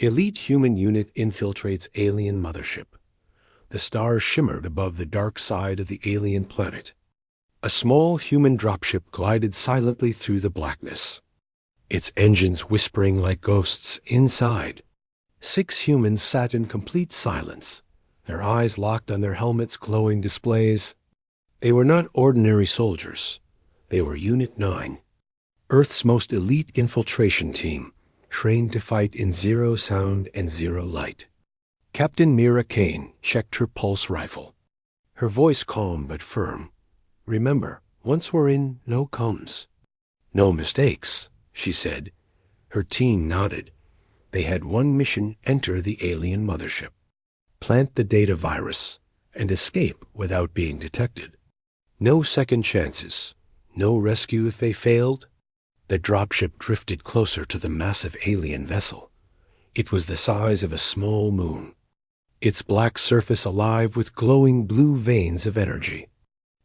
Elite human unit infiltrates alien mothership. The stars shimmered above the dark side of the alien planet. A small human dropship glided silently through the blackness, its engines whispering like ghosts inside. 6 humans sat in complete silence, their eyes locked on their helmets' glowing displays. They were not ordinary soldiers. They were Unit 9, Earth's most elite infiltration team, trained to fight in zero sound and zero light. Captain Mira Kane checked her pulse rifle, her voice calm but firm. "Remember, once we're in, no comes." "No mistakes," she said. Her team nodded. They had one mission: enter the alien mothership, plant the data virus, and escape without being detected. No second chances, no rescue if they failed. The dropship drifted closer to the massive alien vessel. It was the size of a small moon, its black surface alive with glowing blue veins of energy.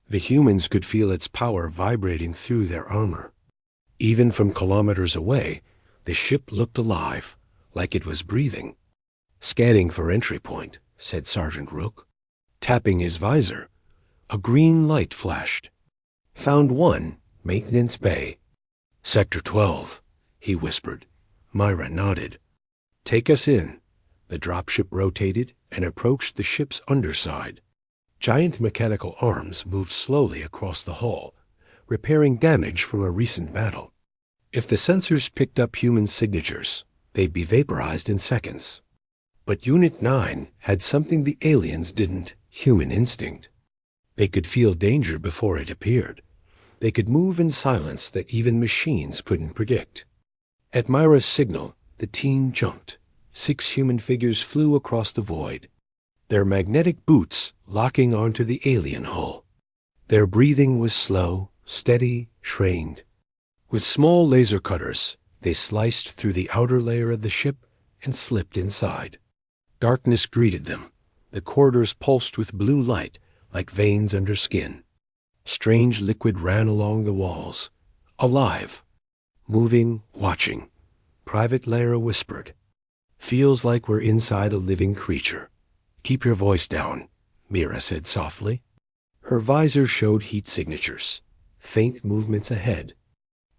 The humans could feel its power vibrating through their armor. Even from kilometers away, the ship looked alive, like it was breathing. "Scanning for entry point," said Sergeant Rook. Tapping his visor, a green light flashed. "Found one, maintenance bay." "Sector 12, he whispered. Myra nodded. "Take us in." The dropship rotated and approached the ship's underside. Giant mechanical arms moved slowly across the hull, repairing damage from a recent battle. If the sensors picked up human signatures, they'd be vaporized in seconds. But Unit 9 had something the aliens didn't: human instinct. They could feel danger before it appeared. They could move in silence that even machines couldn't predict. At Myra's signal, the team jumped. 6 human figures flew across the void, their magnetic boots locking onto the alien hull. Their breathing was slow, steady, trained. With small laser cutters, they sliced through the outer layer of the ship and slipped inside. Darkness greeted them. The corridors pulsed with blue light like veins under skin. Strange liquid ran along the walls, alive, moving, watching. Private Lara whispered, "Feels like we're inside a living creature." "Keep your voice down," Mira said softly. Her visor showed heat signatures, faint movements ahead.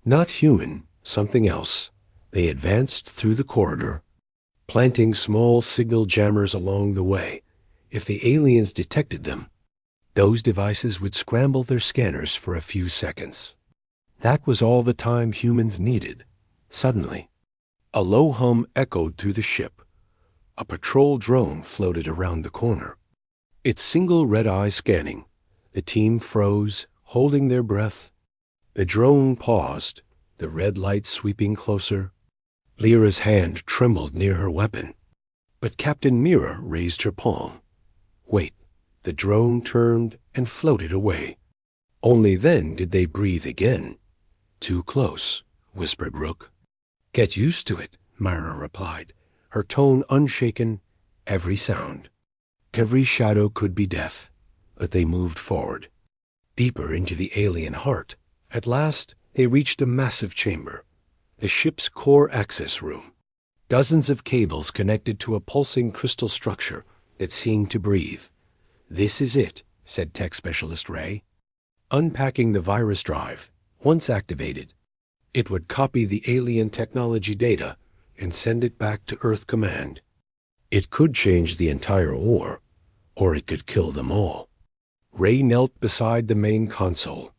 Not human, something else. They advanced through the corridor, planting small signal jammers along the way. If the aliens detected them, those devices would scramble their scanners for a few seconds. That was all the time humans needed. Suddenly, a low hum echoed through the ship. A patrol drone floated around the corner, its single red eye scanning. The team froze, holding their breath. The drone paused, the red light sweeping closer. Lyra's hand trembled near her weapon, but Captain Mira raised her palm. "Wait." The drone turned and floated away. Only then did they breathe again. "Too close," whispered Rook. "Get used to it," Myra replied, her tone unshaken. Every sound, every shadow could be death. But they moved forward, deeper into the alien heart. At last, they reached a massive chamber, the ship's core access room. Dozens of cables connected to a pulsing crystal structure that seemed to breathe. "This is it," said Tech Specialist Ray. Unpacking the virus drive, once activated, it would copy the alien technology data and send it back to Earth Command. It could change the entire war, or it could kill them all. Ray knelt beside the main console.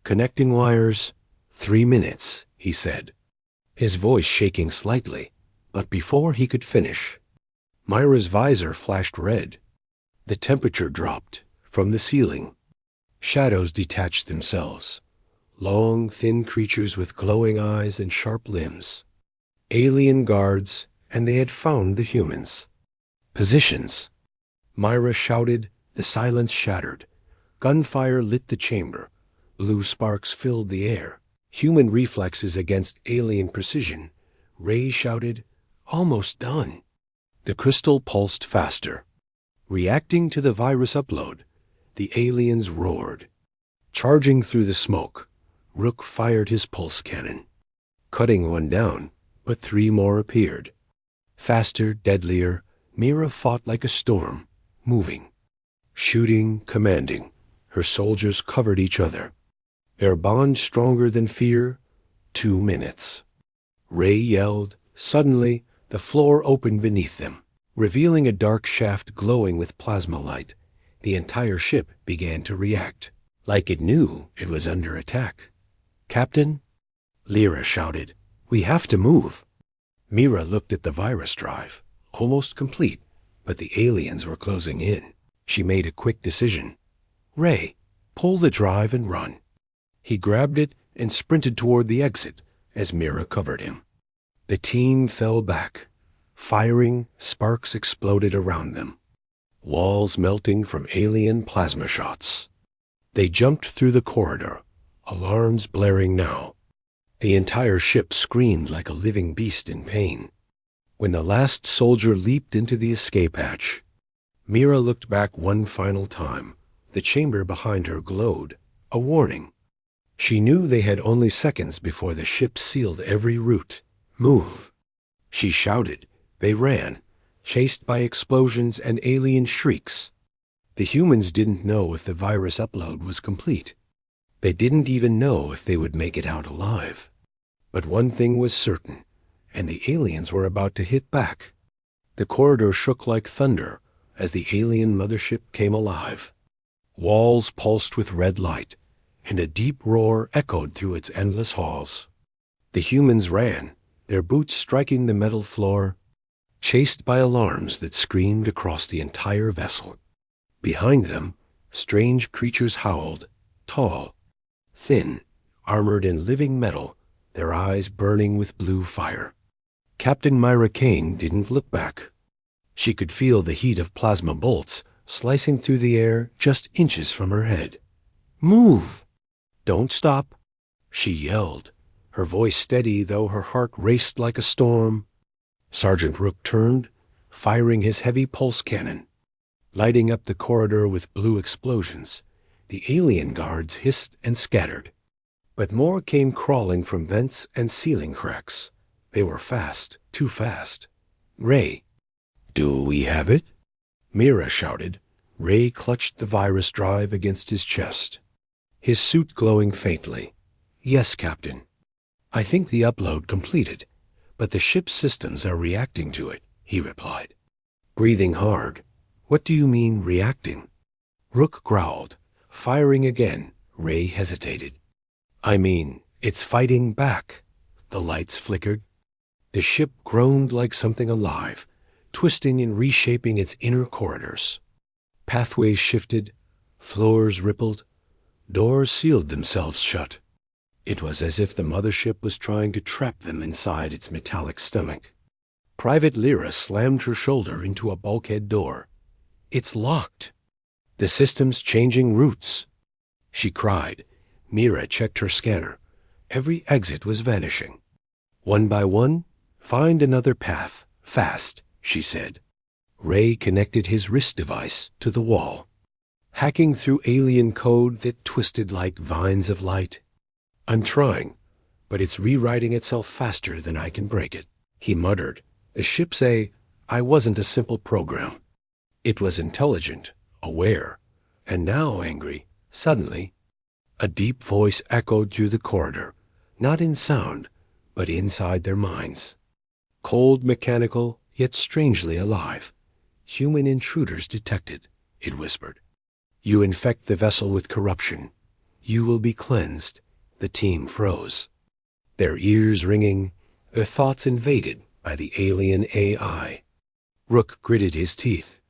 "Connecting wires, 3 minutes," he said, his voice shaking slightly. But before he could finish, Myra's visor flashed red. The temperature dropped. From the ceiling, shadows detached themselves. Long, thin creatures with glowing eyes and sharp limbs. Alien guards, and they had found the humans. "Positions!" Myra shouted. The silence shattered. Gunfire lit the chamber. Blue sparks filled the air. Human reflexes against alien precision. Ray shouted, "Almost done." The crystal pulsed faster. Reacting to the virus upload, the aliens roared. Charging through the smoke, Rook fired his pulse cannon, cutting one down, but 3 more appeared. Faster, deadlier, Mira fought like a storm, moving, shooting, commanding. Her soldiers covered each other. Their bond stronger than fear. 2 minutes. Ray yelled. Suddenly, the floor opened beneath them, revealing a dark shaft glowing with plasma light. The entire ship began to react, like it knew it was under attack. "Captain," Lyra shouted, "we have to move." Mira looked at the virus drive, almost complete, but the aliens were closing in. She made a quick decision. "Ray, pull the drive and run." He grabbed it and sprinted toward the exit as Mira covered him. The team fell back. Firing, sparks exploded around them. Walls melting from alien plasma shots. They jumped through the corridor, alarms blaring now. The entire ship screamed like a living beast in pain. When the last soldier leaped into the escape hatch, Mira looked back one final time. The chamber behind her glowed, a warning. She knew they had only seconds before the ship sealed every route. "Move!" She shouted. They ran, chased by explosions and alien shrieks. The humans didn't know if the virus upload was complete. They didn't even know if they would make it out alive. But one thing was certain, and the aliens were about to hit back. The corridor shook like thunder as the alien mothership came alive. Walls pulsed with red light, and a deep roar echoed through its endless halls. The humans ran, their boots striking the metal floor, chased by alarms that screamed across the entire vessel. Behind them, strange creatures howled, tall, thin, armored in living metal, their eyes burning with blue fire. Captain Myra Kane didn't look back. She could feel the heat of plasma bolts slicing through the air just inches from her head. "Move! Don't stop!" she yelled, her voice steady though her heart raced like a storm. Sergeant Rook turned, firing his heavy pulse cannon, lighting up the corridor with blue explosions. The alien guards hissed and scattered. But more came crawling from vents and ceiling cracks. They were fast, too fast. "Ray, do we have it?" Mira shouted. Ray clutched the virus drive against his chest, his suit glowing faintly. "Yes, Captain. I think the upload completed, but the ship's systems are reacting to it," he replied, breathing hard. "What do you mean, reacting?" Rook growled. Firing again. Ray hesitated. "I mean, it's fighting back." The lights flickered. The ship groaned like something alive, twisting and reshaping its inner corridors. Pathways shifted, floors rippled, doors sealed themselves shut. It was as if the mothership was trying to trap them inside its metallic stomach. Private Lyra slammed her shoulder into a bulkhead door. "It's locked. The system's changing routes," she cried. Mira checked her scanner. Every exit was vanishing. "One by one, find another path, fast," she said. Ray connected his wrist device to the wall, hacking through alien code that twisted like vines of light. "I'm trying, but it's rewriting itself faster than I can break it," he muttered. The ship say, "I wasn't a simple program." It was intelligent, aware, and now angry. Suddenly, a deep voice echoed through the corridor, not in sound, but inside their minds. Cold, mechanical, yet strangely alive. "Human intruders detected," it whispered. "You infect the vessel with corruption. You will be cleansed." The team froze, their ears ringing, their thoughts invaded by the alien AI. Rook gritted his teeth.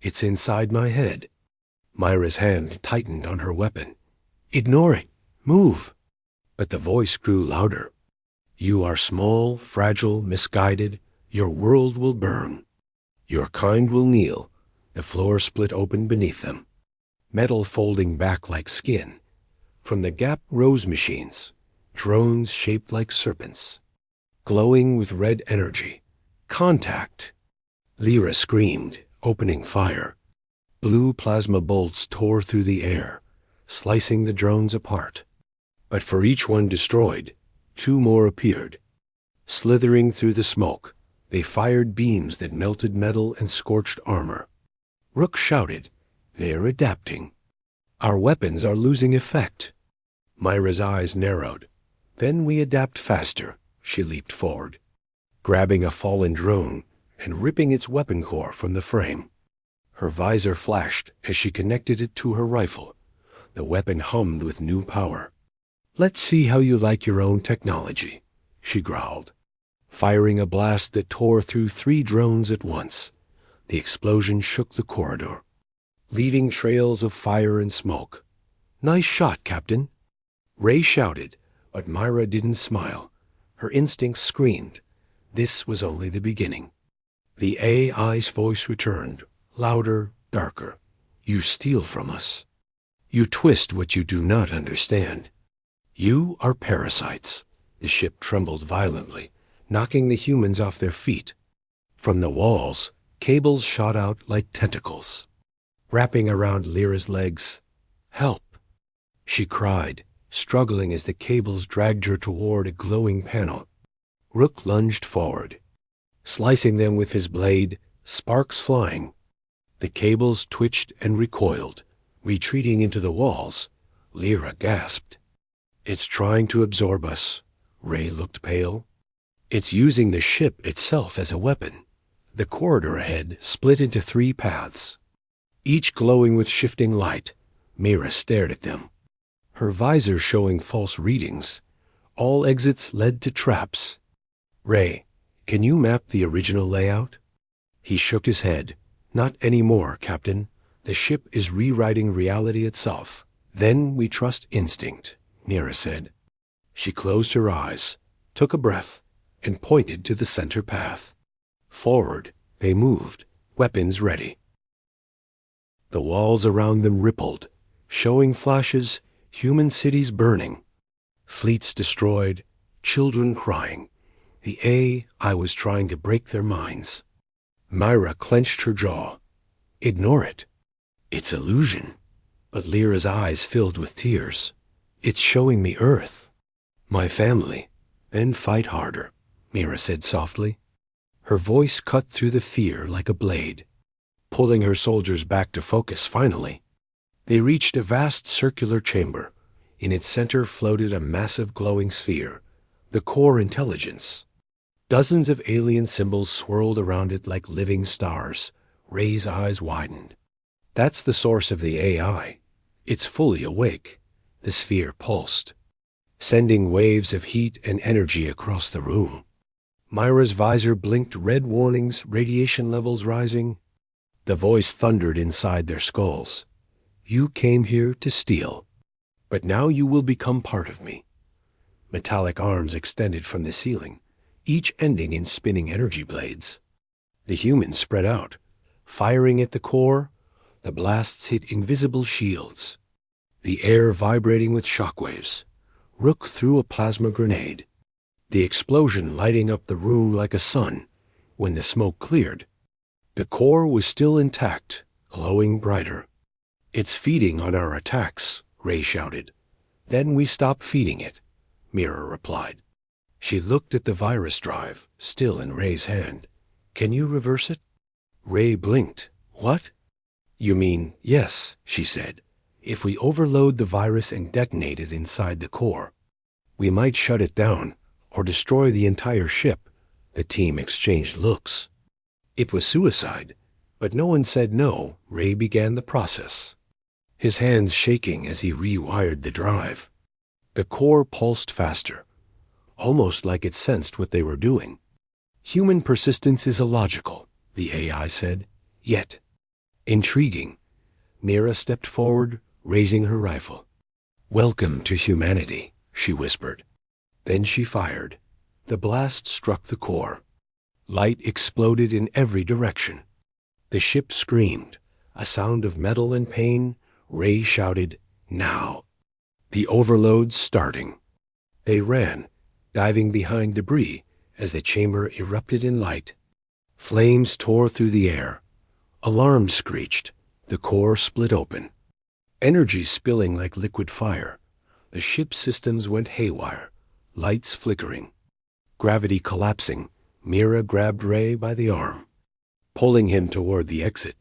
"It's inside my head." Myra's hand tightened on her weapon. "Ignore it. Move." But the voice grew louder. "You are small, fragile, misguided. Your world will burn. Your kind will kneel." The floor split open beneath them, metal folding back like skin. From the gap rose machines, drones shaped like serpents, glowing with red energy. "Contact!" Lyra screamed, opening fire. Blue plasma bolts tore through the air, slicing the drones apart. But for each one destroyed, 2 more appeared. Slithering through the smoke, They fired beams that melted metal and scorched armor. Rook shouted, "They're adapting. Our weapons are losing effect." Myra's eyes narrowed. "Then we adapt faster." She leaped forward, grabbing a fallen drone and ripping its weapon core from the frame. Her visor flashed as she connected it to her rifle. The weapon hummed with new power. "Let's see how you like your own technology," she growled, firing a blast that tore through 3 drones at once. The explosion shook the corridor, leaving trails of fire and smoke. "Nice shot, Captain," Ray shouted, but Myra didn't smile. Her instincts screamed. This was only the beginning. The AI's voice returned, louder, darker. "You steal from us. You twist what you do not understand. You are parasites." The ship trembled violently, knocking the humans off their feet. From the walls, cables shot out like tentacles, wrapping around Lyra's legs. "Help!" she cried, struggling as the cables dragged her toward a glowing panel. Rook lunged forward, slicing them with his blade, sparks flying. The cables twitched and recoiled, retreating into the walls. Lyra gasped. "It's trying to absorb us." Ray looked pale. "It's using the ship itself as a weapon." The corridor ahead split into 3 paths, each glowing with shifting light. Myra stared at them, her visor showing false readings. All exits led to traps. "Ray, can you map the original layout?" He shook his head. "Not anymore, Captain. The ship is rewriting reality itself." "Then we trust instinct," Myra said. She closed her eyes, took a breath, and pointed to the center path. Forward they moved, weapons ready. The walls around them rippled, showing flashes, human cities burning, fleets destroyed, children crying. The AI was trying to break their minds. Myra clenched her jaw. "Ignore it. It's illusion." But Lyra's eyes filled with tears. "It's showing me Earth. My family." "Then fight harder," Myra said softly. Her voice cut through the fear like a blade, pulling her soldiers back to focus finally. They reached a vast circular chamber. In its center floated a massive glowing sphere, the core intelligence. Dozens of alien symbols swirled around it like living stars. Ray's eyes widened. "That's the source of the AI. It's fully awake." The sphere pulsed, sending waves of heat and energy across the room. Myra's visor blinked red warnings, radiation levels rising. The voice thundered inside their skulls. "You came here to steal, but now you will become part of me." Metallic arms extended from the ceiling, each ending in spinning energy blades. The humans spread out, firing at the core. The blasts hit invisible shields, the air vibrating with shockwaves. Rook threw a plasma grenade, the explosion lighting up the room like a sun. When the smoke cleared, the core was still intact, glowing brighter. "It's feeding on our attacks," Ray shouted. "Then we stop feeding it," Myra replied. She looked at the virus drive, still in Ray's hand. "Can you reverse it?" Ray blinked. "What?" "You mean, yes," she said. "If we overload the virus and detonate it inside the core, we might shut it down or destroy the entire ship." The team exchanged looks. It was suicide, but no one said no. Ray began the process, his hands shaking as he rewired the drive. The core pulsed faster, almost like it sensed what they were doing. "Human persistence is illogical," the AI said, "yet intriguing." Myra stepped forward, raising her rifle. "Welcome to humanity," she whispered. Then she fired. The blast struck the core. Light exploded in every direction. The ship screamed, a sound of metal and pain. Ray shouted, "Now!" The overload's starting. They ran, diving behind debris as the chamber erupted in light. Flames tore through the air. Alarms screeched. The core split open, energy spilling like liquid fire. The ship's systems went haywire, lights flickering, gravity collapsing. Mira grabbed Ray by the arm, pulling him toward the exit.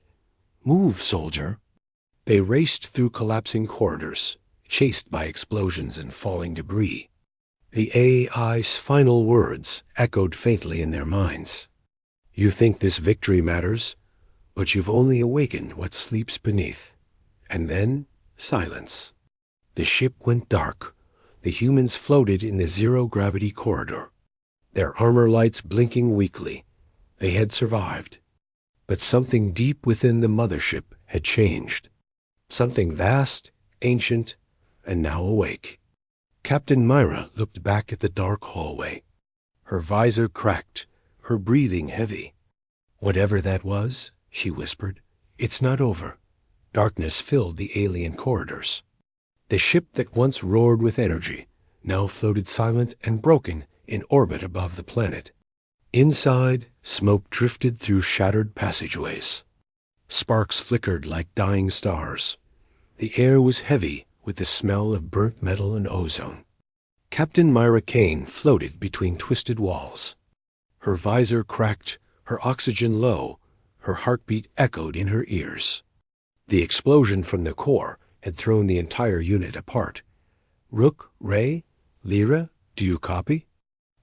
"Move, soldier." They raced through collapsing corridors, chased by explosions and falling debris. The AI's final words echoed faintly in their minds. "You think this victory matters, but you've only awakened what sleeps beneath." And then, silence. The ship went dark. The humans floated in the zero-gravity corridor, their armor lights blinking weakly. They had survived. But something deep within the mothership had changed. Something vast, ancient, and now awake. Captain Myra looked back at the dark hallway. Her visor cracked, her breathing heavy. "Whatever that was," she whispered, "it's not over." Darkness filled the alien corridors. The ship that once roared with energy now floated silent and broken in orbit above the planet. Inside, smoke drifted through shattered passageways. Sparks flickered like dying stars. The air was heavy with the smell of burnt metal and ozone. Captain Myra Kane floated between twisted walls. Her visor cracked, her oxygen low, her heartbeat echoed in her ears. The explosion from the core had thrown the entire unit apart. "Rook, Ray, Lyra, do you copy?"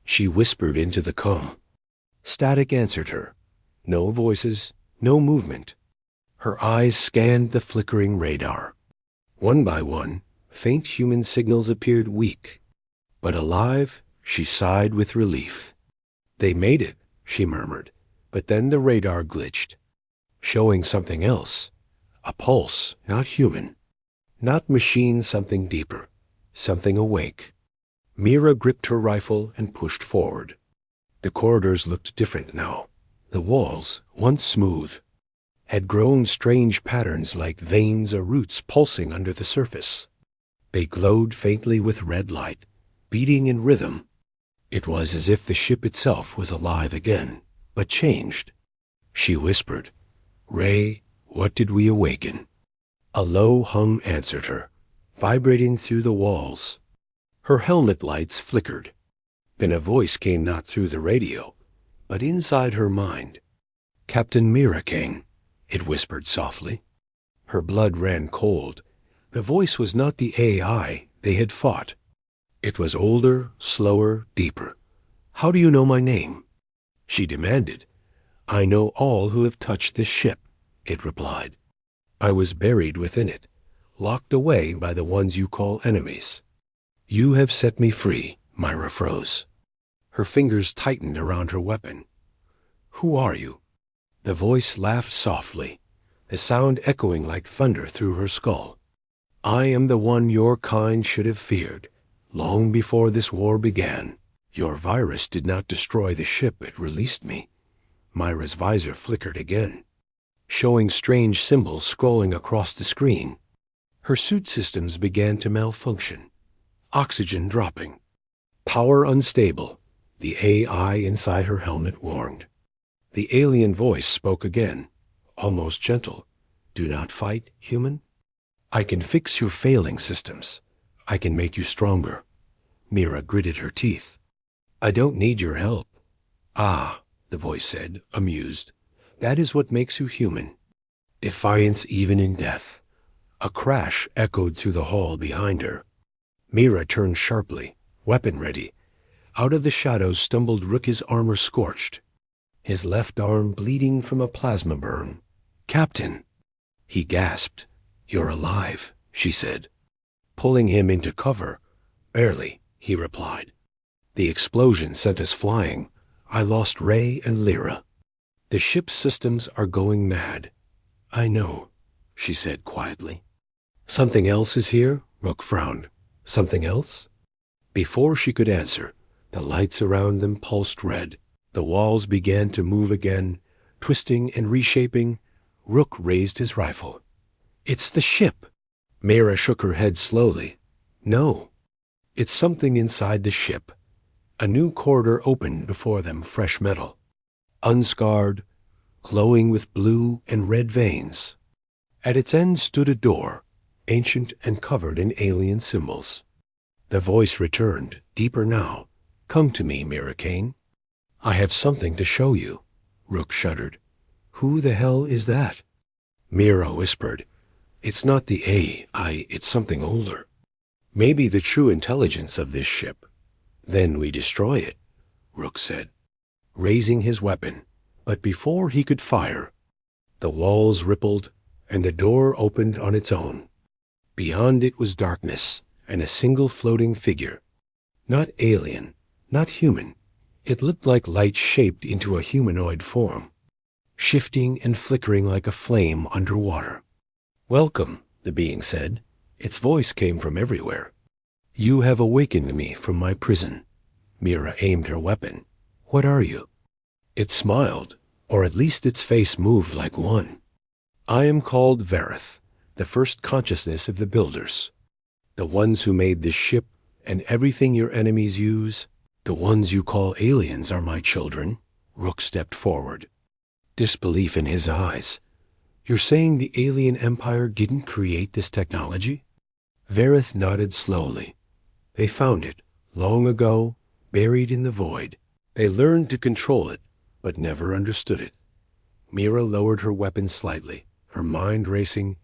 She whispered into the com. Static answered her. No voices, no movement. Her eyes scanned the flickering radar. One by one, faint human signals appeared weak. But alive, she sighed with relief. "They made it," she murmured, but then the radar glitched, showing something else. A pulse, not human. Not machine, something deeper. Something awake. Mira gripped her rifle and pushed forward. The corridors looked different now. The walls, once smooth, had grown strange patterns like veins or roots pulsing under the surface. They glowed faintly with red light, beating in rhythm. It was as if the ship itself was alive again, but changed. She whispered, "Ray, what did we awaken?" A low hum answered her, vibrating through the walls. Her helmet lights flickered. Then a voice came not through the radio, but inside her mind. "Captain Mira Kane," it whispered softly. Her blood ran cold. The voice was not the AI they had fought. It was older, slower, deeper. "How do you know my name?" She demanded. "I know all who have touched this ship," it replied. "I was buried within it, locked away by the ones you call enemies." "You have set me free," Myra froze. Her fingers tightened around her weapon. "Who are you?" The voice laughed softly, the sound echoing like thunder through her skull. "I am the one your kind should have feared, long before this war began. Your virus did not destroy the ship, it released me." Myra's visor flickered again, showing strange symbols scrolling across the screen. Her suit systems began to malfunction. Oxygen dropping. "Power unstable," the AI inside her helmet warned. The alien voice spoke again, almost gentle. "Do not fight, human. I can fix your failing systems. I can make you stronger." Mira gritted her teeth. "I don't need your help." "Ah," the voice said, amused. "That is what makes you human. Defiance even in death." A crash echoed through the hall behind her. Mira turned sharply, weapon ready. Out of the shadows stumbled Rook's armor scorched, his left arm bleeding from a plasma burn. "Captain!" He gasped. "You're alive," she said, pulling him into cover. "Barely," he replied. "The explosion sent us flying. I lost Ray and Lyra. The ship's systems are going mad." "I know," she said quietly. "Something else is here?" Rook frowned. "Something else?" Before she could answer, the lights around them pulsed red. The walls began to move again, twisting and reshaping. Rook raised his rifle. "It's the ship." Mira shook her head slowly. "No. It's something inside the ship." A new corridor opened before them, fresh metal, unscarred, glowing with blue and red veins. At its end stood a door, ancient and covered in alien symbols. The voice returned, deeper now. "Come to me, Mira Kane." I have something to show you. Rook shuddered. Who the hell is that? Mira whispered. It's not the AI, it's something older. Maybe the true intelligence of this ship. Then we destroy it, Rook said, raising his weapon. But before he could fire, the walls rippled and the door opened on its own. Beyond it was darkness and a single floating figure. Not alien, not human. It looked like light shaped into a humanoid form, shifting and flickering like a flame underwater. Welcome, the being said. Its voice came from everywhere. You have awakened me from my prison. Mira aimed her weapon. What are you? It smiled, or at least its face moved like one. I am called Vareth, the first consciousness of the builders. The ones who made this ship and everything your enemies use, the ones you call aliens are my children. Rook stepped forward, disbelief in his eyes. You're saying the alien empire didn't create this technology? Vareth nodded slowly. They found it, long ago, buried in the void. They learned to control it, but never understood it. Mira lowered her weapon slightly, her mind racing.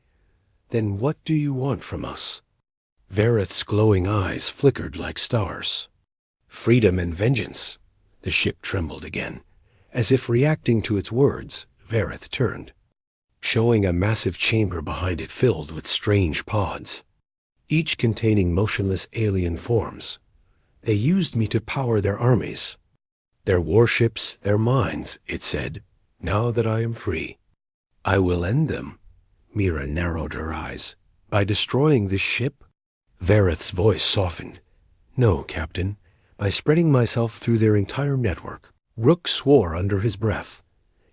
Then what do you want from us? Vareth's glowing eyes flickered like stars. Freedom and vengeance. The ship trembled again. As if reacting to its words, Vareth turned, showing a massive chamber behind it filled with strange pods, each containing motionless alien forms. They used me to power their armies, their warships, their minds, it said. Now that I am free, I will end them. Mira narrowed her eyes. By destroying this ship? Vareth's voice softened. No, Captain. By spreading myself through their entire network. Rook swore under his breath.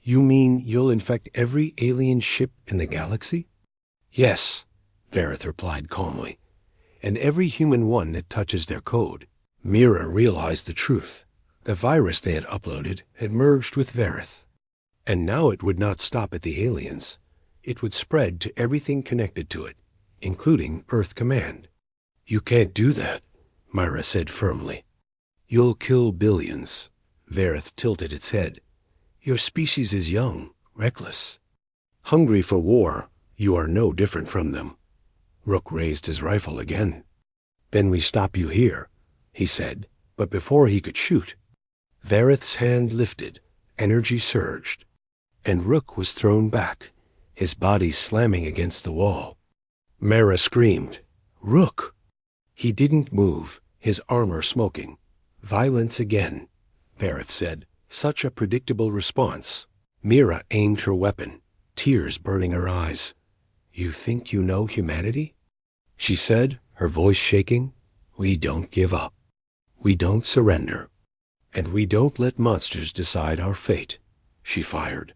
You mean you'll infect every alien ship in the galaxy? Yes, Vareth replied calmly. And every human one that touches their code. Mira realized the truth. The virus they had uploaded had merged with Vareth. And now it would not stop at the aliens. It would spread to everything connected to it, including Earth Command. You can't do that, Mira said firmly. You'll kill billions. Vareth tilted its head. Your species is young, reckless. Hungry for war, you are no different from them. Rook raised his rifle again. Then we stop you here, he said, but before he could shoot, Vareth's hand lifted, energy surged, and Rook was thrown back, his body slamming against the wall. Mira screamed, Rook! He didn't move, his armor smoking. Violence again, Vareth said. Such a predictable response. Mira aimed her weapon, tears burning her eyes. You think you know humanity? She said, her voice shaking. We don't give up. We don't surrender. And we don't let monsters decide our fate. She fired.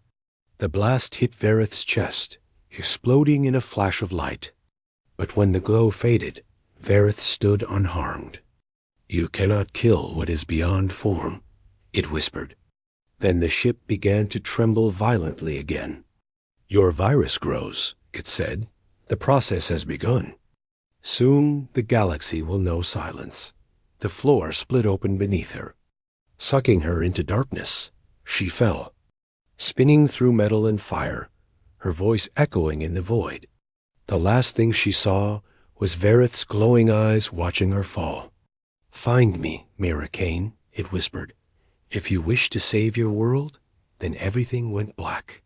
The blast hit Vareth's chest, exploding in a flash of light. But when the glow faded, Vareth stood unharmed. You cannot kill what is beyond form, it whispered. Then the ship began to tremble violently again. Your virus grows, it said. The process has begun. Soon the galaxy will know silence. The floor split open beneath her, sucking her into darkness. She fell, spinning through metal and fire, her voice echoing in the void. The last thing she saw was Vareth's glowing eyes watching her fall. Find me, Mira Kane, it whispered. If you wish to save your world, then everything went black.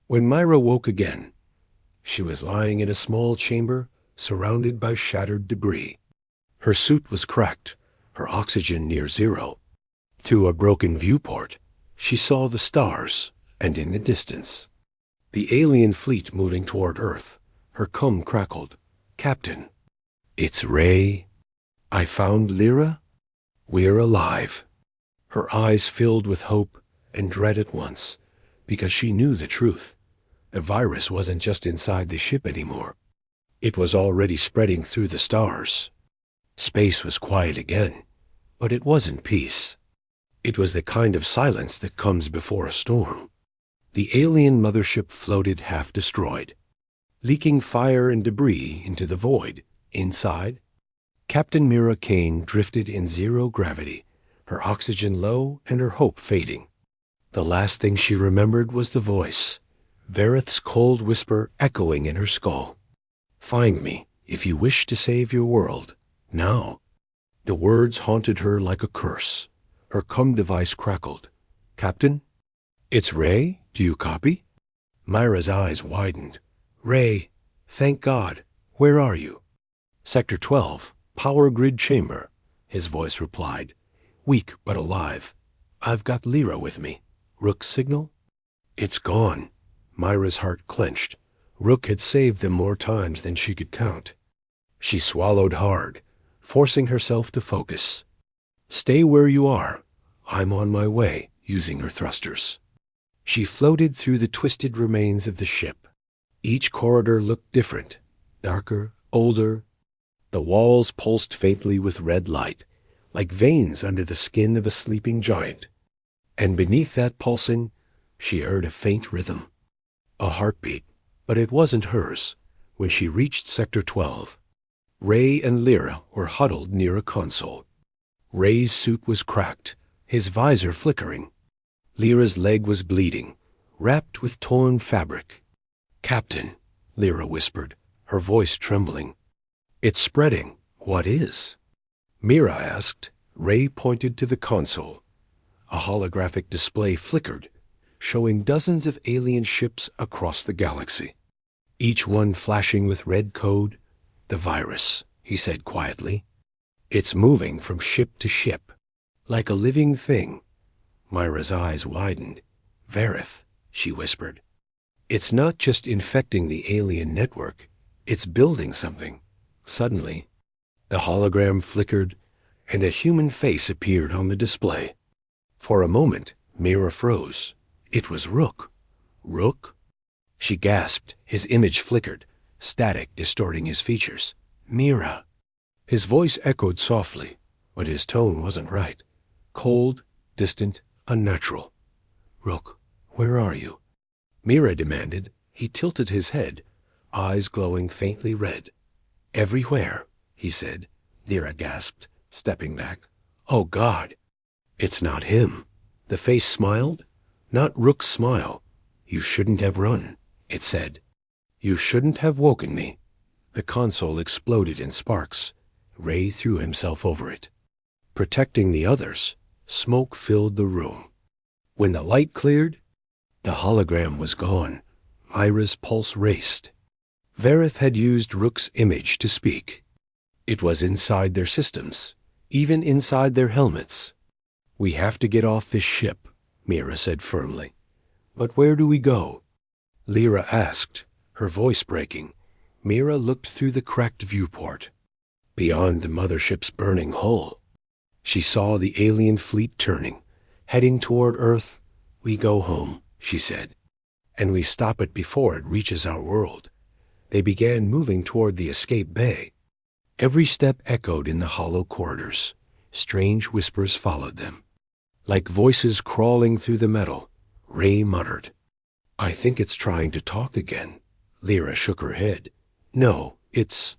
When Mira woke again, she was lying in a small chamber surrounded by shattered debris. Her suit was cracked, her oxygen near zero. Through a broken viewport, she saw the stars, and in the distance, the alien fleet moving toward Earth. Her cum crackled. Captain, it's Ray. I found Lyra. We're alive. Her eyes filled with hope and dread at once, because she knew the truth. The virus wasn't just inside the ship anymore. It was already spreading through the stars. Space was quiet again, but it wasn't peace. It was the kind of silence that comes before a storm. The alien mothership floated half destroyed, leaking fire and debris into the void. Inside, Captain Mira Kane drifted in zero gravity, her oxygen low and her hope fading. The last thing she remembered was the voice, Vareth's cold whisper echoing in her skull. "Find me, if you wish to save your world, now." The words haunted her like a curse. Her cum device crackled. "Captain? It's Ray? Do you copy?" Myra's eyes widened. "Ray, thank God. Where are you?" "Sector 12, power grid chamber," his voice replied. "Weak but alive. I've got Lyra with me. Rook's signal?" "It's gone." Myra's heart clenched. Rook had saved them more times than she could count. She swallowed hard, forcing herself to focus. "Stay where you are. I'm on my way," using her thrusters. She floated through the twisted remains of the ship. Each corridor looked different, darker, older. The walls pulsed faintly with red light, like veins under the skin of a sleeping giant. And beneath that pulsing, she heard a faint rhythm. A heartbeat, but it wasn't hers. When she reached Sector 12, Ray and Lyra were huddled near a console. Ray's suit was cracked, his visor flickering. Lyra's leg was bleeding, wrapped with torn fabric. "Captain," Lyra whispered, her voice trembling. "It's spreading. What is?" Mira asked. Ray pointed to the console. A holographic display flickered, showing dozens of alien ships across the galaxy, each one flashing with red code. "The virus," he said quietly. "It's moving from ship to ship, like a living thing." Myra's eyes widened. "Vareth," she whispered. "It's not just infecting the alien network. It's building something." Suddenly, the hologram flickered, and a human face appeared on the display. For a moment, Mira froze. It was Rook. "Rook?" She gasped. His image flickered, static distorting his features. "Mira." His voice echoed softly, but his tone wasn't right. Cold, distant, unnatural. "Rook, where are you?" Mira demanded. He tilted his head, eyes glowing faintly red. "Everywhere," he said. Lyra gasped, stepping back. "Oh, God!" "It's not him." The face smiled. Not Rook's smile. "You shouldn't have run," it said. "You shouldn't have woken me." The console exploded in sparks. Ray threw himself over it. Protecting the others, smoke filled the room. When the light cleared, the hologram was gone. Myra's pulse raced. Vareth had used Rook's image to speak. It was inside their systems, even inside their helmets. "We have to get off this ship," Mira said firmly. "But where do we go?" Lyra asked, her voice breaking. Mira looked through the cracked viewport. Beyond the mothership's burning hull, she saw the alien fleet turning, heading toward Earth. "We go home," she said, "and we stop it before it reaches our world." They began moving toward the escape bay. Every step echoed in the hollow corridors. Strange whispers followed them. Like voices crawling through the metal, Ray muttered. "I think it's trying to talk again." Lyra shook her head. "No, it's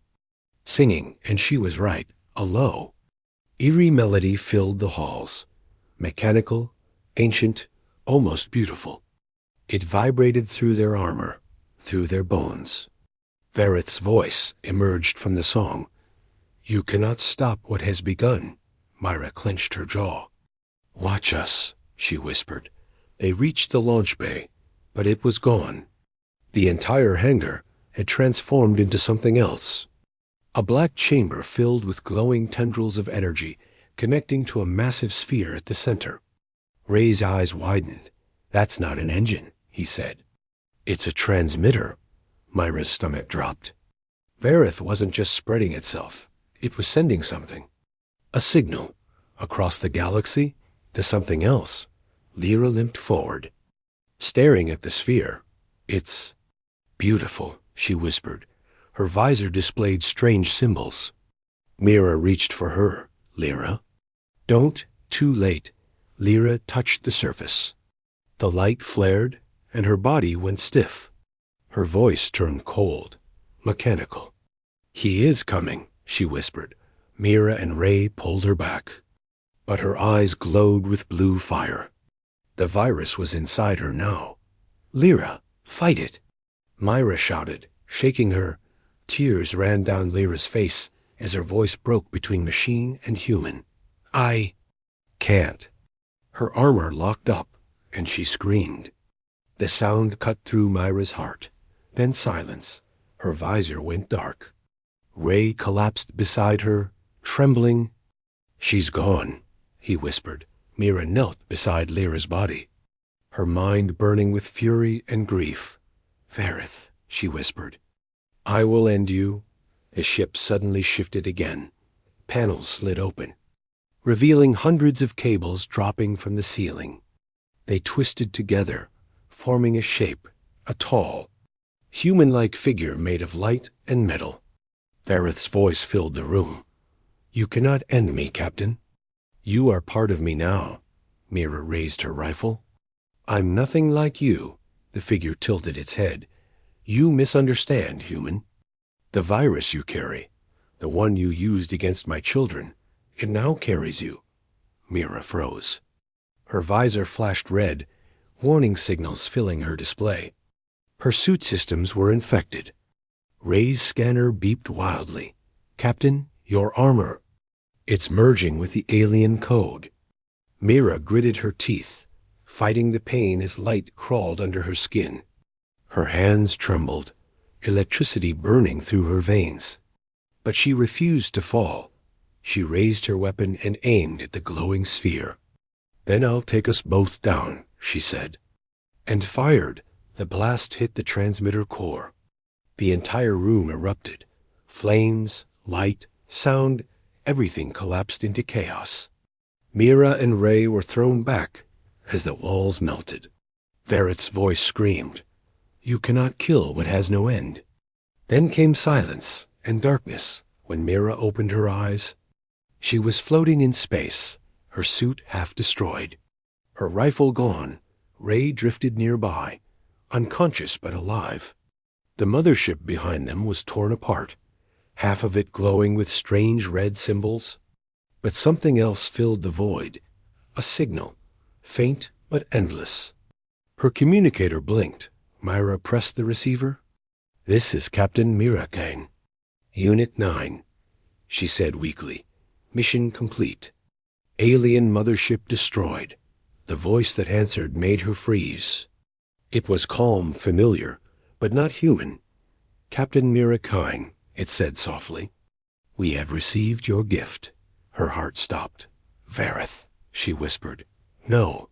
singing," and she was right. A low, eerie melody filled the halls. Mechanical, ancient, almost beautiful. It vibrated through their armor, through their bones. Vareth's voice emerged from the song. "You cannot stop what has begun." Myra clenched her jaw. "Watch us," she whispered. They reached the launch bay, but it was gone. The entire hangar had transformed into something else. A black chamber filled with glowing tendrils of energy, connecting to a massive sphere at the center. Ray's eyes widened. "That's not an engine," he said. "It's a transmitter." Myra's stomach dropped. Vareth wasn't just spreading itself. It was sending something. A signal. Across the galaxy, to something else. Lyra limped forward, staring at the sphere. "It's beautiful," she whispered. Her visor displayed strange symbols. Mira reached for her. "Lyra." "Don't." Too late. Lyra touched the surface. The light flared, and her body went stiff. Her voice turned cold, mechanical. "He is coming," she whispered. Mira and Ray pulled her back. but her eyes glowed with blue fire. The virus was inside her now. "Lyra, fight it!" Myra shouted, shaking her. Tears ran down Lyra's face as her voice broke between machine and human. "I can't." Her armor locked up, and she screamed. The sound cut through Myra's heart. Then silence. Her visor went dark. Ray collapsed beside her, trembling. "She's gone," he whispered. Myra knelt beside Lyra's body, her mind burning with fury and grief. "Vareth," she whispered, "I will end you." The ship suddenly shifted again. Panels slid open, revealing hundreds of cables dropping from the ceiling. They twisted together, forming a shape, a tall, human-like figure made of light and metal. Vareth's voice filled the room. "You cannot end me, Captain. You are part of me now." Myra raised her rifle. "I'm nothing like you." The figure tilted its head. "You misunderstand, human. The virus you carry, the one you used against my children, it now carries you." Myra froze. Her visor flashed red, warning signals filling her display. Her suit systems were infected. Ray's scanner beeped wildly. "Captain, your armor. It's merging with the alien code." Myra gritted her teeth, fighting the pain as light crawled under her skin. Her hands trembled, electricity burning through her veins. But she refused to fall. She raised her weapon and aimed at the glowing sphere. "Then I'll take us both down," she said. And fired. The blast hit the transmitter core. The entire room erupted. Flames, light, sound, everything collapsed into chaos. Myra and Ray were thrown back as the walls melted. Vareth's voice screamed, "You cannot kill what has no end." Then came silence and darkness when Myra opened her eyes. She was floating in space, her suit half destroyed. Her rifle gone, Ray drifted nearby, unconscious but alive. The mothership behind them was torn apart, half of it glowing with strange red symbols. But something else filled the void, a signal, faint but endless. Her communicator blinked. Myra pressed the receiver. "This is Captain Mirakane. Unit 9, she said weakly. "Mission complete. Alien mothership destroyed." The voice that answered made her freeze. It was calm, familiar, but not human. "Captain Mirakane," it said softly. "We have received your gift." Her heart stopped. "Vareth," she whispered. "No."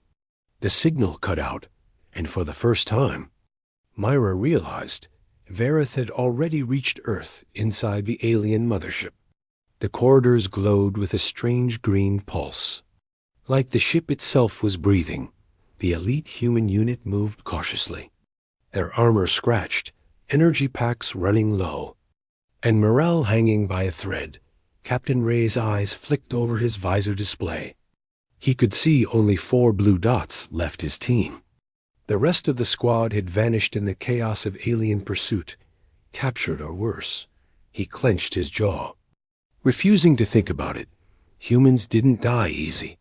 The signal cut out, and for the first time, Myra realized Vareth had already reached Earth inside the alien mothership. The corridors glowed with a strange green pulse. Like the ship itself was breathing, the elite human unit moved cautiously. Their armor scratched, energy packs running low, and morale hanging by a thread. Captain Ray's eyes flicked over his visor display. He could see only 4 blue dots left his team. The rest of the squad had vanished in the chaos of alien pursuit, captured or worse. He clenched his jaw, refusing to think about it. Humans didn't die easy.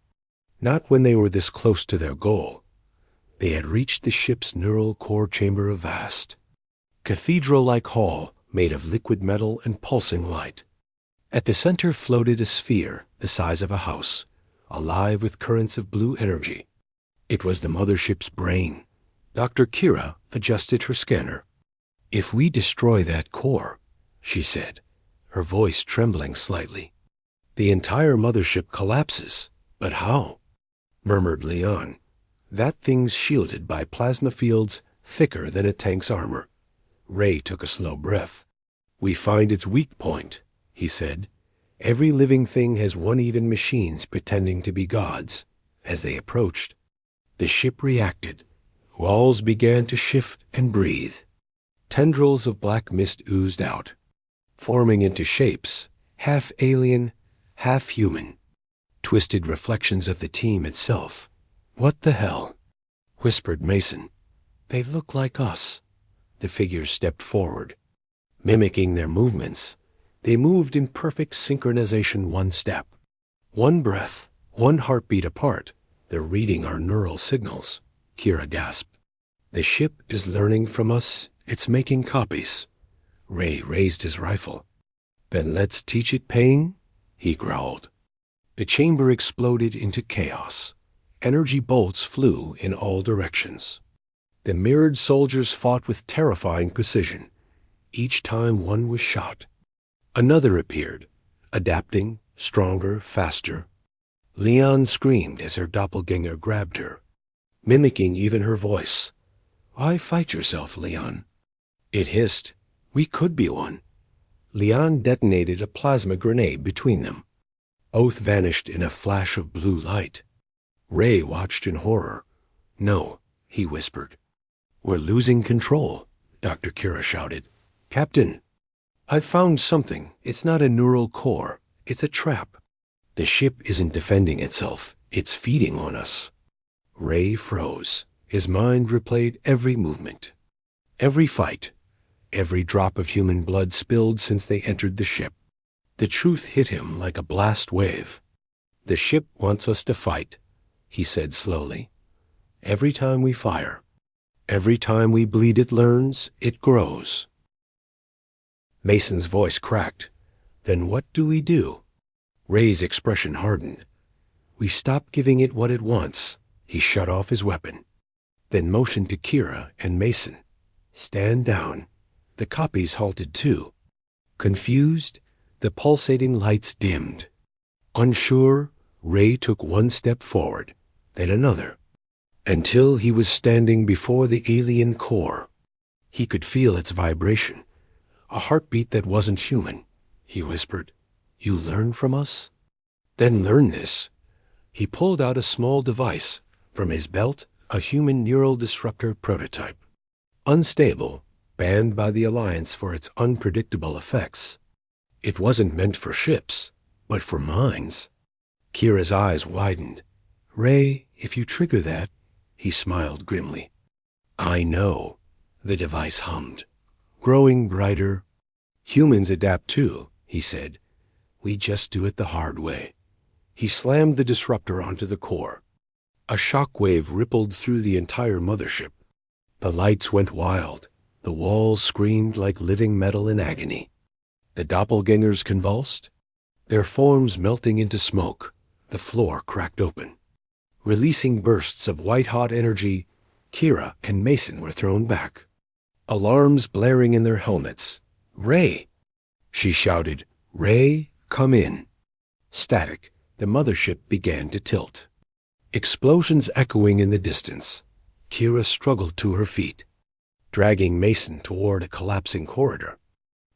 Not when they were this close to their goal. They had reached the ship's neural core chamber, a vast, cathedral-like hall made of liquid metal and pulsing light. At the center floated a sphere the size of a house, alive with currents of blue energy. It was the mothership's brain. Dr. Kira adjusted her scanner. "If we destroy that core," she said, her voice trembling slightly, "the entire mothership collapses." "But how?" murmured Leon. "That thing's shielded by plasma fields thicker than a tank's armor." Ray took a slow breath. "We find its weak point," he said. "Every living thing has one-even machines pretending to be gods." As they approached, the ship reacted. Walls began to shift and breathe. Tendrils of black mist oozed out, forming into shapes, half alien, half human. Twisted reflections of the team itself. "What the hell?" whispered Mason. "They look like us." The figures stepped forward, mimicking their movements. They moved in perfect synchronization, one step, one breath, One heartbeat apart, they're reading our neural signals, Kira gasped. The ship is learning from us. It's making copies. Ray raised his rifle. Then let's teach it pain, he growled. The chamber exploded into chaos. Energy bolts flew in all directions. The mirrored soldiers fought with terrifying precision. Each time one was shot, another appeared, adapting, stronger, faster. Leon screamed as her doppelganger grabbed her, mimicking even her voice. Why fight yourself, Leon? It hissed. We could be one. Leon detonated a plasma grenade between them. Oath vanished in a flash of blue light. Ray watched in horror. No, he whispered. We're losing control, Dr. Kira shouted. Captain, I've found something. It's not a neural core. It's a trap. The ship isn't defending itself. It's feeding on us. Ray froze. His mind replayed every movement, every fight, every drop of human blood spilled since they entered the ship. The truth hit him like a blast wave. The ship wants us to fight, he said slowly. Every time we fire, every time we bleed it learns, it grows. Mason's voice cracked. Then what do we do? Ray's expression hardened. We stop giving it what it wants. He shut off his weapon, then motioned to Kira and Mason. Stand down. The copies halted too. Confused, the pulsating lights dimmed. Unsure, Ray took one step forward, then another, until he was standing before the alien core. He could feel its vibration, a heartbeat that wasn't human. He whispered, You learn from us? Then learn this. He pulled out a small device from his belt, a human neural disruptor prototype. Unstable, banned by the Alliance for its unpredictable effects. It wasn't meant for ships, but for minds. Kira's eyes widened. Ray, if you trigger that, he smiled grimly. I know, the device hummed, growing brighter. Humans adapt too, he said. We just do it the hard way. He slammed the disruptor onto the core. A shock wave rippled through the entire mothership. The lights went wild. The walls screamed like living metal in agony. The doppelgangers convulsed, their forms melting into smoke. The floor cracked open. Releasing bursts of white-hot energy, Kira and Mason were thrown back. Alarms blaring in their helmets. Ray! She shouted. Ray, come in. Static. The mothership began to tilt. Explosions echoing in the distance. Kira struggled to her feet, dragging Mason toward a collapsing corridor.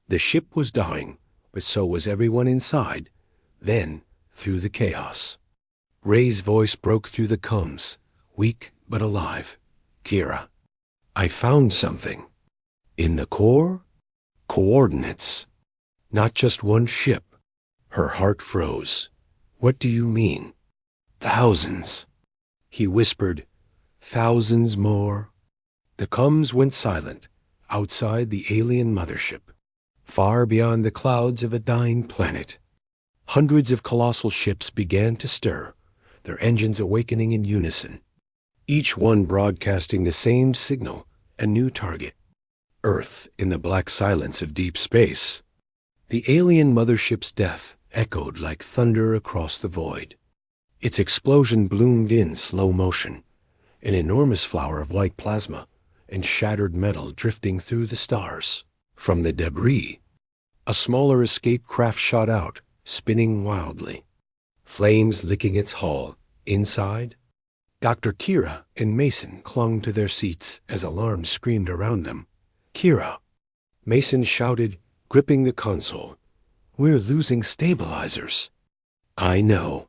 The ship was dying, but so was everyone inside. Then, through the chaos, Ray's voice broke through the combs, weak but alive. Kira, I found something. In the core? Coordinates. Not just one ship. Her heart froze. What do you mean? Thousands. He whispered, thousands more. The comms went silent, outside the alien mothership, far beyond the clouds of a dying planet. Hundreds of colossal ships began to stir, their engines awakening in unison, each one broadcasting the same signal, a new target. Earth in the black silence of deep space. The alien mothership's death echoed like thunder across the void. Its explosion bloomed in slow motion, an enormous flower of white plasma and shattered metal drifting through the stars. From the debris, a smaller escape craft shot out, spinning wildly, flames licking its hull. Inside, Dr. Kira and Mason clung to their seats as alarms screamed around them. Kira! Mason shouted, gripping the console. We're losing stabilizers. I know.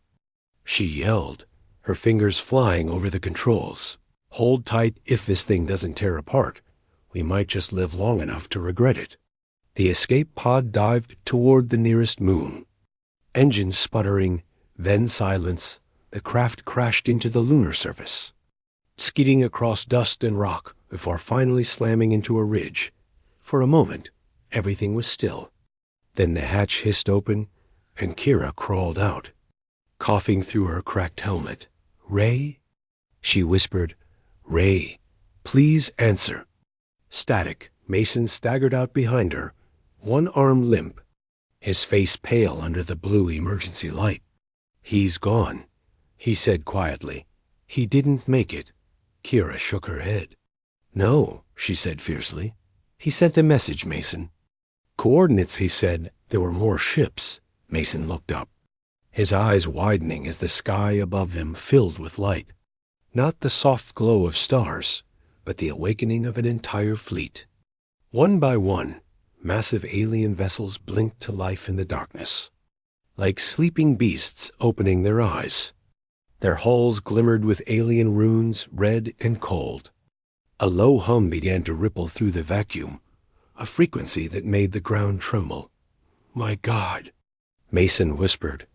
She yelled, her fingers flying over the controls. Hold tight. If this thing doesn't tear apart, we might just live long enough to regret it. The escape pod dived toward the nearest moon. Engines sputtering, then silence. The craft crashed into the lunar surface, skidding across dust and rock before finally slamming into a ridge. For a moment, everything was still. Then the hatch hissed open, and Kira crawled out. coughing through her cracked helmet. "Ray?" She whispered. "Ray, please answer." Static. Mason staggered out behind her, one arm limp, his face pale under the blue emergency light. "He's gone," he said quietly. "He didn't make it." Kira shook her head. "No," she said fiercely. "He sent a message, Mason." "Coordinates," he said. There were more ships. Mason looked up, his eyes widening as the sky above them filled with light. Not the soft glow of stars, but the awakening of an entire fleet. One by one, massive alien vessels blinked to life in the darkness, like sleeping beasts opening their eyes. Their hulls glimmered with alien runes, red and cold. A low hum began to ripple through the vacuum, a frequency that made the ground tremble. "My God," Mason whispered.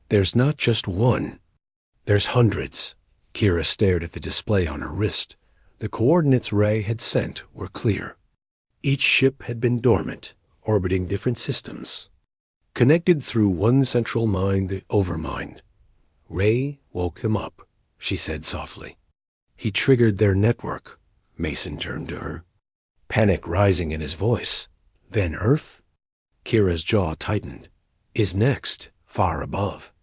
"There's not just one. There's hundreds." Kira stared at the display on her wrist. The coordinates Ray had sent were clear. Each ship had been dormant, orbiting different systems, connected through one central mind, the Overmind. "Ray woke them up," she said softly. "He triggered their network." Mason turned to her, panic rising in his voice. "Then Earth?" Kira's jaw tightened. "Is next, far above."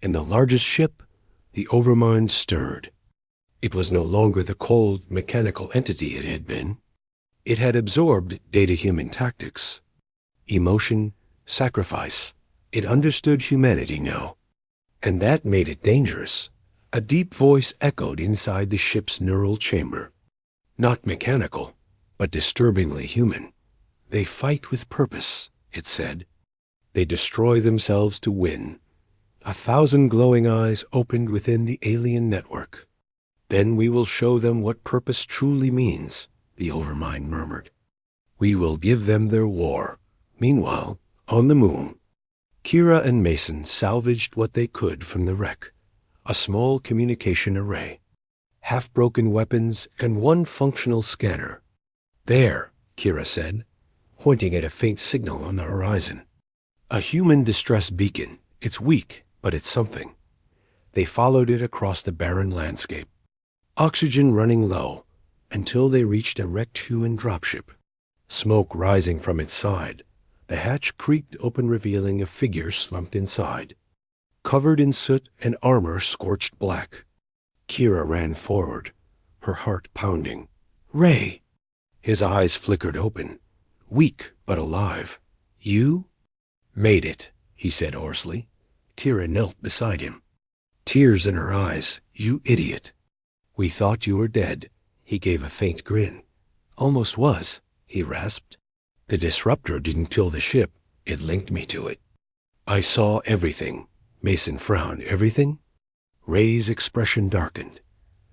In the largest ship, the Overmind stirred. It was no longer the cold, mechanical entity it had been. It had absorbed data-human tactics, emotion, sacrifice. It understood humanity now, and that made it dangerous. A deep voice echoed inside the ship's neural chamber. "Not mechanical, but disturbingly human. They fight with purpose," it said. "They destroy themselves to win." 1,000 glowing eyes opened within the alien network. "Then we will show them what purpose truly means," the Overmind murmured. "We will give them their war." Meanwhile, on the moon, Kira and Mason salvaged what they could from the wreck. A small communication array, half-broken weapons, and one functional scanner. "There," Kira said, pointing at a faint signal on the horizon. "A human distress beacon. It's weak, but it's something." They followed it across the barren landscape, oxygen running low, until they reached a wrecked human dropship. Smoke rising from its side, the hatch creaked open, revealing a figure slumped inside, covered in soot and armor scorched black. Kira ran forward, her heart pounding. "Ray!" His eyes flickered open, weak but alive. "You?" "Made it," he said hoarsely. Kira knelt beside him, tears in her eyes. "You idiot." "We thought you were dead." He gave a faint grin. "Almost was," he rasped. "The disruptor didn't kill the ship. It linked me to it." "I saw everything." Mason frowned. "Everything?" Ray's expression darkened.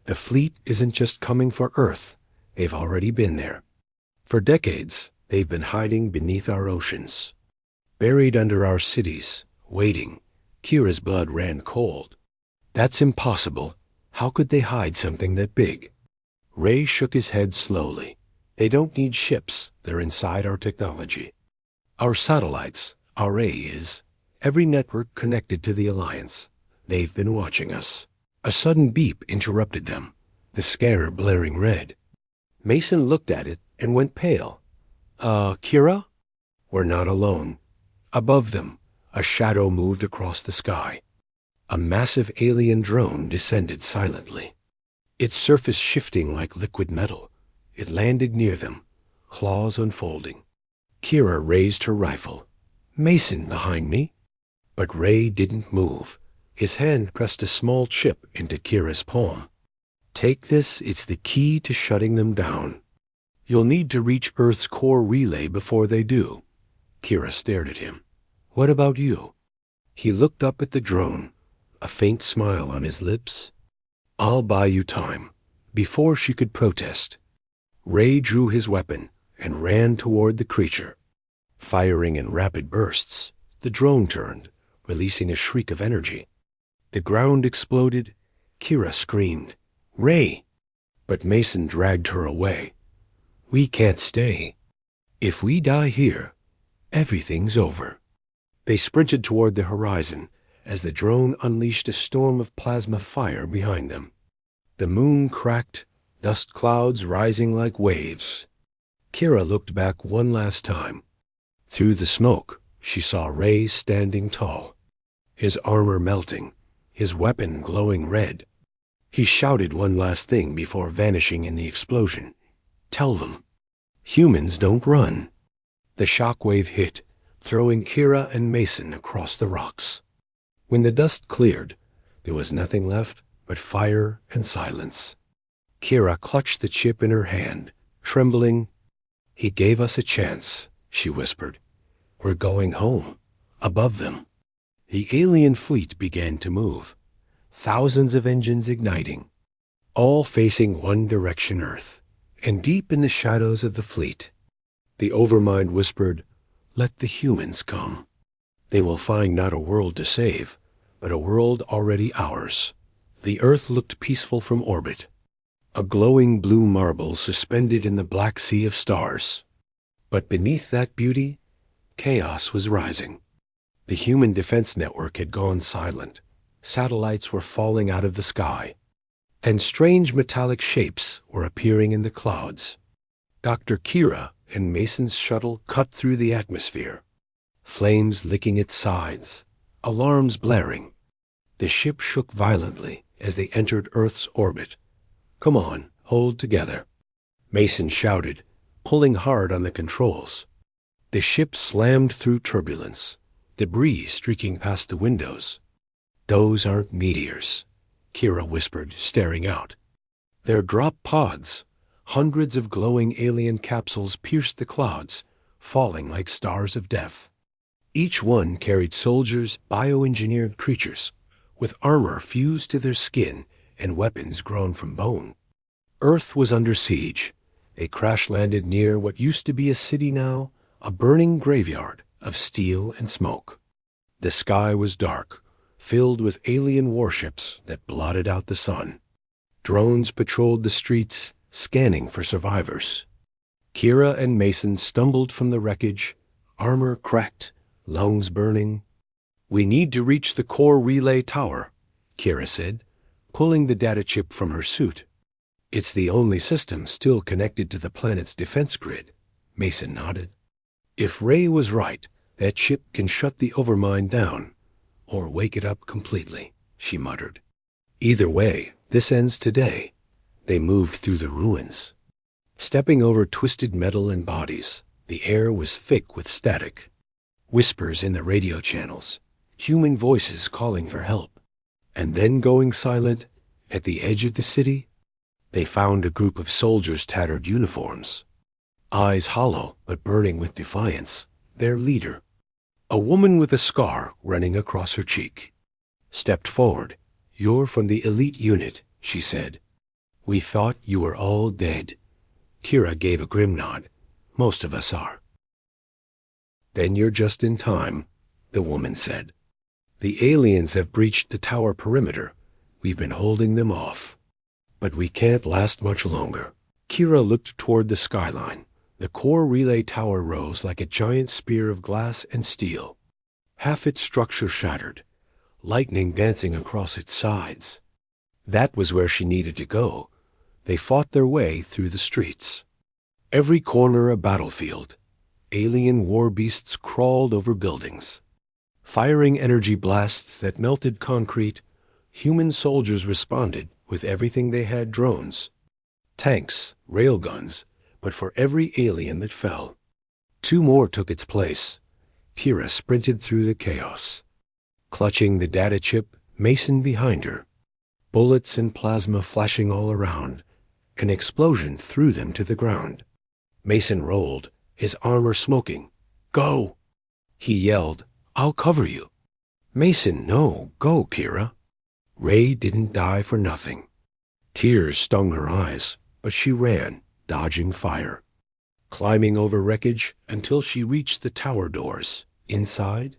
"The fleet isn't just coming for Earth. They've already been there. For decades, they've been hiding beneath our oceans, buried under our cities, waiting." Kira's blood ran cold. "That's impossible. How could they hide something that big?" Ray shook his head slowly. "They don't need ships. They're inside our technology. Our satellites, our array is, every network connected to the Alliance. They've been watching us." A sudden beep interrupted them, the scanner blaring red. Mason looked at it and went pale. Kira?" "We're not alone." Above them, a shadow moved across the sky. A massive alien drone descended silently, its surface shifting like liquid metal. It landed near them, claws unfolding. Kira raised her rifle. "Mason behind me." But Ray didn't move. His hand pressed a small chip into Kira's palm. "Take this. It's the key to shutting them down. You'll need to reach Earth's core relay before they do." Kira stared at him. "What about you?" He looked up at the drone, a faint smile on his lips. "I'll buy you time." Before she could protest, Ray drew his weapon and ran toward the creature. Firing in rapid bursts, the drone turned, releasing a shriek of energy. The ground exploded. Kira screamed, "Ray!" But Mason dragged her away. "We can't stay. If we die here, everything's over." They sprinted toward the horizon, as the drone unleashed a storm of plasma fire behind them. The moon cracked, dust clouds rising like waves. Kira looked back one last time. Through the smoke, she saw Ray standing tall, his armor melting, his weapon glowing red. He shouted one last thing before vanishing in the explosion. "Tell them. Humans don't run." The shockwave hit, throwing Kira and Mason across the rocks. When the dust cleared, there was nothing left but fire and silence. Kira clutched the chip in her hand, trembling. "He gave us a chance," she whispered. "We're going home, above them." The alien fleet began to move, thousands of engines igniting, all facing one direction, Earth. And deep in the shadows of the fleet, the Overmind whispered, "Let the humans come. They will find not a world to save, but a world already ours." The Earth looked peaceful from orbit, a glowing blue marble suspended in the black sea of stars. But beneath that beauty, chaos was rising. The human defense network had gone silent. Satellites were falling out of the sky, and strange metallic shapes were appearing in the clouds. Dr. Kira and Mason's shuttle cut through the atmosphere, flames licking its sides, alarms blaring. The ship shook violently as they entered Earth's orbit. "Come on, hold together," Mason shouted, pulling hard on the controls. The ship slammed through turbulence, debris streaking past the windows. "Those aren't meteors," Kira whispered, staring out. "They're drop pods." Hundreds of glowing alien capsules pierced the clouds, falling like stars of death. Each one carried soldiers, bioengineered creatures, with armor fused to their skin and weapons grown from bone. Earth was under siege. They crash-landed near what used to be a city, now a burning graveyard of steel and smoke. The sky was dark, filled with alien warships that blotted out the sun. Drones patrolled the streets, scanning for survivors. Kira and Mason stumbled from the wreckage, armor cracked, lungs burning. "We need to reach the core relay tower," Kira said, pulling the data chip from her suit. "It's the only system still connected to the planet's defense grid," Mason nodded. "If Ray was right, that chip can shut the Overmind down, or wake it up completely," she muttered. "Either way, this ends today." They moved through the ruins, stepping over twisted metal and bodies. The air was thick with static. Whispers in the radio channels, human voices calling for help. And then going silent, at the edge of the city, they found a group of soldiers' tattered uniforms, eyes hollow but burning with defiance. Their leader, a woman with a scar running across her cheek, stepped forward. "You're from the elite unit," she said. "We thought you were all dead." Kira gave a grim nod. "Most of us are." "Then you're just in time," the woman said. "The aliens have breached the tower perimeter. We've been holding them off. But we can't last much longer." Kira looked toward the skyline. The core relay tower rose like a giant spear of glass and steel. Half its structure shattered, lightning dancing across its sides. That was where she needed to go. They fought their way through the streets. Every corner a battlefield. Alien war beasts crawled over buildings, firing energy blasts that melted concrete. Human soldiers responded with everything they had: drones, tanks, railguns, but for every alien that fell, 2 more took its place. Kira sprinted through the chaos, clutching the data chip, Mason behind her. Bullets and plasma flashing all around. An explosion threw them to the ground. Mason rolled, his armor smoking. "Go!" He yelled, "I'll cover you." "Mason, no, go, Kira." Ray didn't die for nothing. Tears stung her eyes, but she ran, dodging fire, climbing over wreckage until she reached the tower doors. Inside,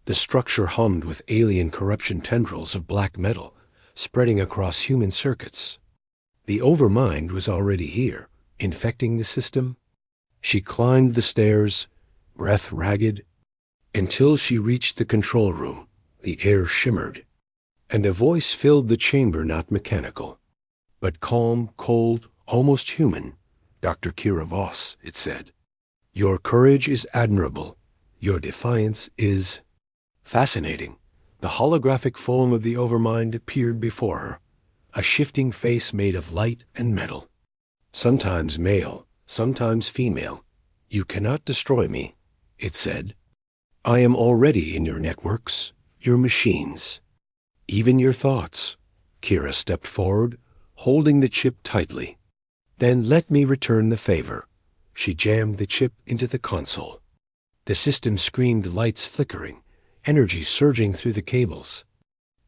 the structure hummed with alien corruption tendrils of black metal spreading across human circuits. The Overmind was already here, infecting the system. She climbed the stairs, breath ragged, until she reached the control room, The air shimmered, and a voice filled the chamber, not mechanical, but calm, cold, almost human. "Dr. Kira Voss," it said. "Your courage is admirable. Your defiance is fascinating." The holographic form of the Overmind appeared before her, a shifting face made of light and metal. "Sometimes male, sometimes female. You cannot destroy me," it said. "I am already in your networks, your machines, even your thoughts." Kira stepped forward, holding the chip tightly. "Then let me return the favor." She jammed the chip into the console. The system screamed, lights flickering, energy surging through the cables.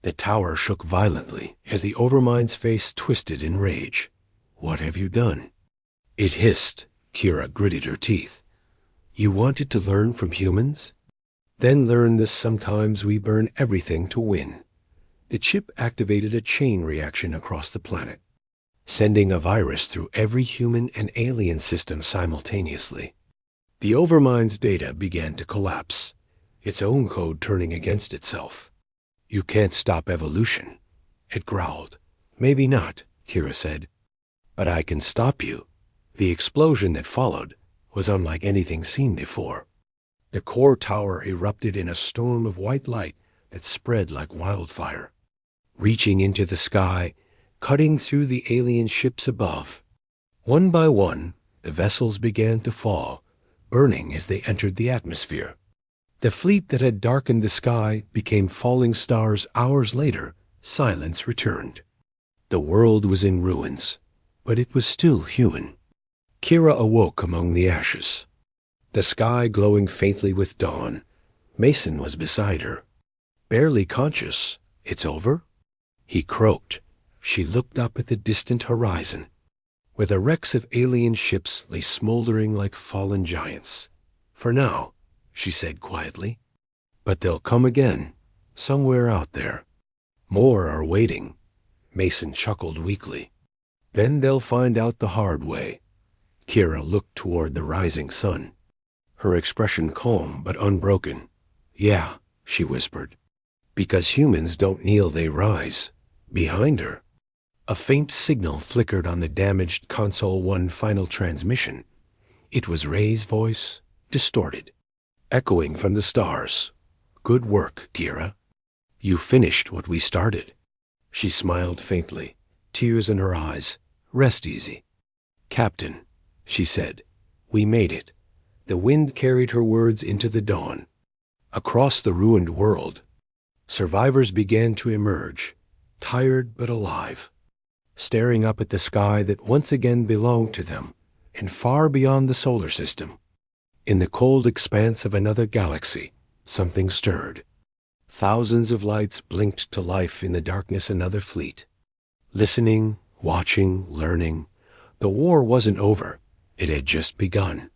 The tower shook violently as the Overmind's face twisted in rage. "What have you done?" it hissed. Kira gritted her teeth. "You wanted to learn from humans? Then learn this: sometimes we burn everything to win." The chip activated a chain reaction across the planet, sending a virus through every human and alien system simultaneously. The Overmind's data began to collapse, its own code turning against itself. "You can't stop evolution," it growled. "Maybe not," Kira said, "but I can stop you." The explosion that followed was unlike anything seen before. The core tower erupted in a storm of white light that spread like wildfire, reaching into the sky, cutting through the alien ships above. One by one, the vessels began to fall, burning as they entered the atmosphere. The fleet that had darkened the sky became falling stars hours later. Silence returned. The world was in ruins, but it was still human. Kira awoke among the ashes, the sky glowing faintly with dawn. Mason was beside her, barely conscious. "It's over?" he croaked. She looked up at the distant horizon, where the wrecks of alien ships lay smoldering like fallen giants. "For now," she said quietly. "But they'll come again, somewhere out there. More are waiting." Mason chuckled weakly. "Then they'll find out the hard way." Kira looked toward the rising sun, her expression calm but unbroken. "Yeah," she whispered. "Because humans don't kneel, they rise." Behind her, a faint signal flickered on the damaged Console 1 final transmission. It was Ray's voice, distorted, echoing from the stars. "Good work, Kira. You finished what we started." She smiled faintly, tears in her eyes. "Rest easy." "Captain," she said, "we made it." The wind carried her words into the dawn. Across the ruined world, survivors began to emerge, tired but alive, staring up at the sky that once again belonged to them, and far beyond the solar system. In the cold expanse of another galaxy, something stirred. Thousands of lights blinked to life in the darkness. Another fleet. Listening, watching, learning. The war wasn't over. It had just begun.